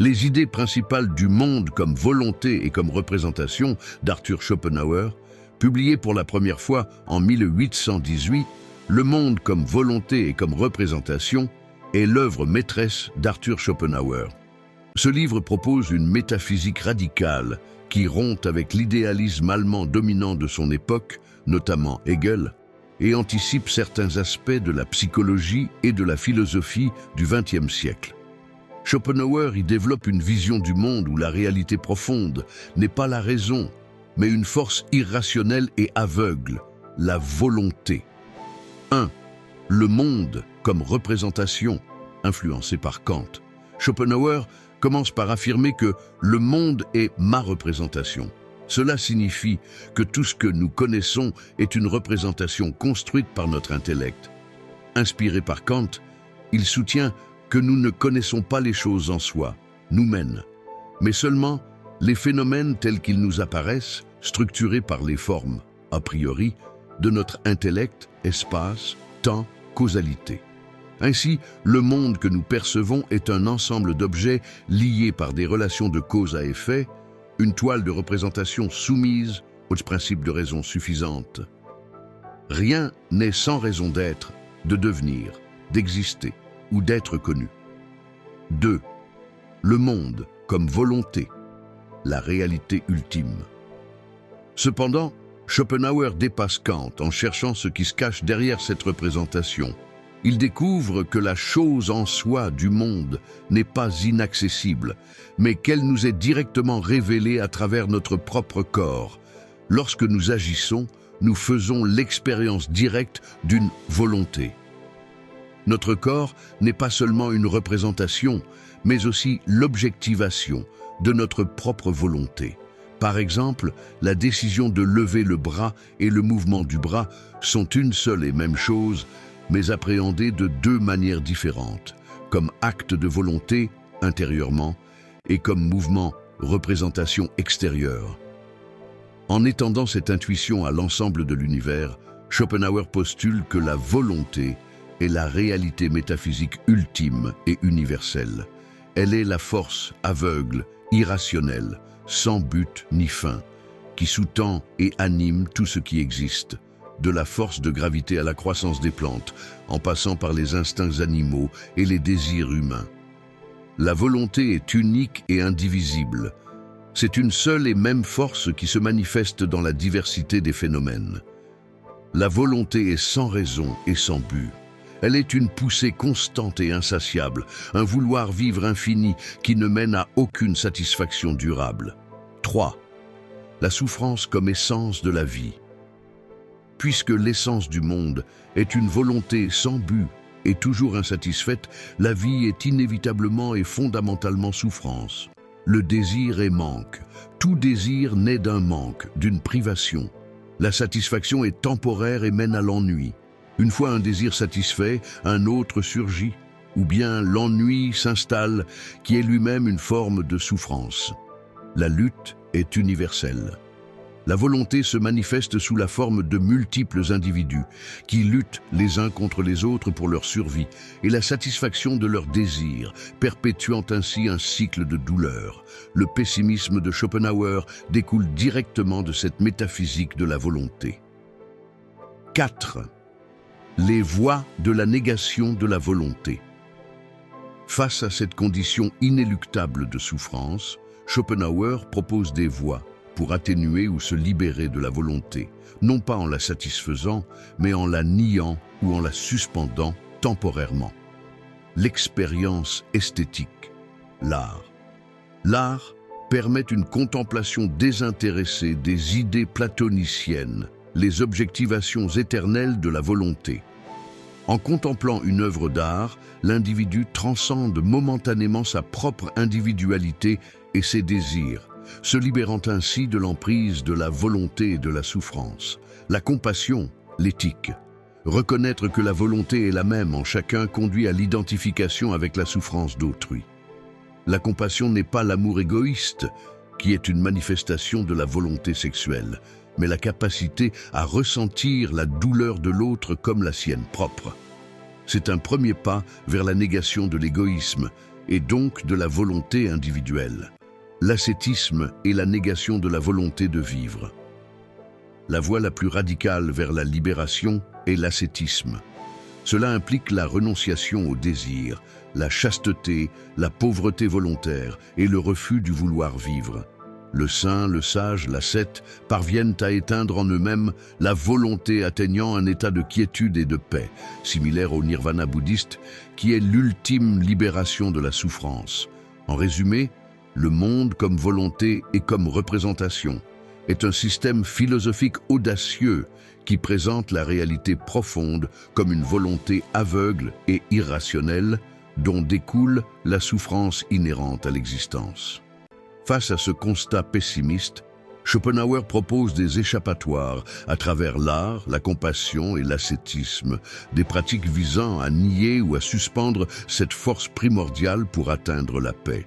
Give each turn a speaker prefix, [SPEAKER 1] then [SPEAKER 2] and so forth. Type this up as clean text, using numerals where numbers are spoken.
[SPEAKER 1] Les idées principales du monde comme volonté et comme représentation d'Arthur Schopenhauer, publié pour la première fois en 1818, Le monde comme volonté et comme représentation est l'œuvre maîtresse d'Arthur Schopenhauer. Ce livre propose une métaphysique radicale qui rompt avec l'idéalisme allemand dominant de son époque, notamment Hegel, et anticipe certains aspects de la psychologie et de la philosophie du XXe siècle. Schopenhauer y développe une vision du monde où la réalité profonde n'est pas la raison, mais une force irrationnelle et aveugle, la volonté. 1. Le monde comme représentation, influencé par Kant. Schopenhauer commence par affirmer que le monde est ma représentation. Cela signifie que tout ce que nous connaissons est une représentation construite par notre intellect. Inspiré par Kant, il soutient que nous ne connaissons pas les choses en soi, nous-mêmes, mais seulement les phénomènes tels qu'ils nous apparaissent, structurés par les formes, a priori, de notre intellect, espace, temps, causalité. Ainsi, le monde que nous percevons est un ensemble d'objets liés par des relations de cause à effet, une toile de représentation soumise aux principes de raison suffisante. Rien n'est sans raison d'être, de devenir, d'exister ou d'être connu. 2. Le monde comme volonté, la réalité ultime. Cependant, Schopenhauer dépasse Kant en cherchant ce qui se cache derrière cette représentation. Il découvre que la chose en soi du monde n'est pas inaccessible, mais qu'elle nous est directement révélée à travers notre propre corps. Lorsque nous agissons, nous faisons l'expérience directe d'une volonté. Notre corps n'est pas seulement une représentation, mais aussi l'objectivation de notre propre volonté. Par exemple, la décision de lever le bras et le mouvement du bras sont une seule et même chose, mais appréhendées de deux manières différentes, comme acte de volonté, intérieurement, et comme mouvement, représentation extérieure. En étendant cette intuition à l'ensemble de l'univers, Schopenhauer postule que la volonté est la réalité métaphysique ultime et universelle. Elle est la force aveugle, irrationnelle, sans but ni fin, qui sous-tend et anime tout ce qui existe, de la force de gravité à la croissance des plantes, en passant par les instincts animaux et les désirs humains. La volonté est unique et indivisible. C'est une seule et même force qui se manifeste dans la diversité des phénomènes. La volonté est sans raison et sans but. Elle est une poussée constante et insatiable, un vouloir vivre infini qui ne mène à aucune satisfaction durable. 3. La souffrance comme essence de la vie. Puisque l'essence du monde est une volonté sans but et toujours insatisfaite, la vie est inévitablement et fondamentalement souffrance. Le désir est manque. Tout désir naît d'un manque, d'une privation. La satisfaction est temporaire et mène à l'ennui. Une fois un désir satisfait, un autre surgit, ou bien l'ennui s'installe, qui est lui-même une forme de souffrance. La lutte est universelle. La volonté se manifeste sous la forme de multiples individus qui luttent les uns contre les autres pour leur survie et la satisfaction de leurs désirs, perpétuant ainsi un cycle de douleur. Le pessimisme de Schopenhauer découle directement de cette métaphysique de la volonté. 4. Les voies de la négation de la volonté. Face à cette condition inéluctable de souffrance, Schopenhauer propose des voies pour atténuer ou se libérer de la volonté, non pas en la satisfaisant, mais en la niant ou en la suspendant temporairement. L'expérience esthétique, l'art. L'art permet une contemplation désintéressée des idées platoniciennes, les objectivations éternelles de la volonté. En contemplant une œuvre d'art, l'individu transcende momentanément sa propre individualité et ses désirs, se libérant ainsi de l'emprise de la volonté et de la souffrance. La compassion, l'éthique. Reconnaître que la volonté est la même en chacun conduit à l'identification avec la souffrance d'autrui. La compassion n'est pas l'amour égoïste, qui est une manifestation de la volonté sexuelle, mais la capacité à ressentir la douleur de l'autre comme la sienne propre. C'est un premier pas vers la négation de l'égoïsme, et donc de la volonté individuelle. L'ascétisme est la négation de la volonté de vivre. La voie la plus radicale vers la libération est l'ascétisme. Cela implique la renonciation au désir, la chasteté, la pauvreté volontaire et le refus du vouloir vivre. Le saint, le sage, l'ascète parviennent à éteindre en eux-mêmes la volonté atteignant un état de quiétude et de paix, similaire au nirvana bouddhiste, qui est l'ultime libération de la souffrance. En résumé, le monde comme volonté et comme représentation est un système philosophique audacieux qui présente la réalité profonde comme une volonté aveugle et irrationnelle dont découle la souffrance inhérente à l'existence. Face à ce constat pessimiste, Schopenhauer propose des échappatoires à travers l'art, la compassion et l'ascétisme, des pratiques visant à nier ou à suspendre cette force primordiale pour atteindre la paix.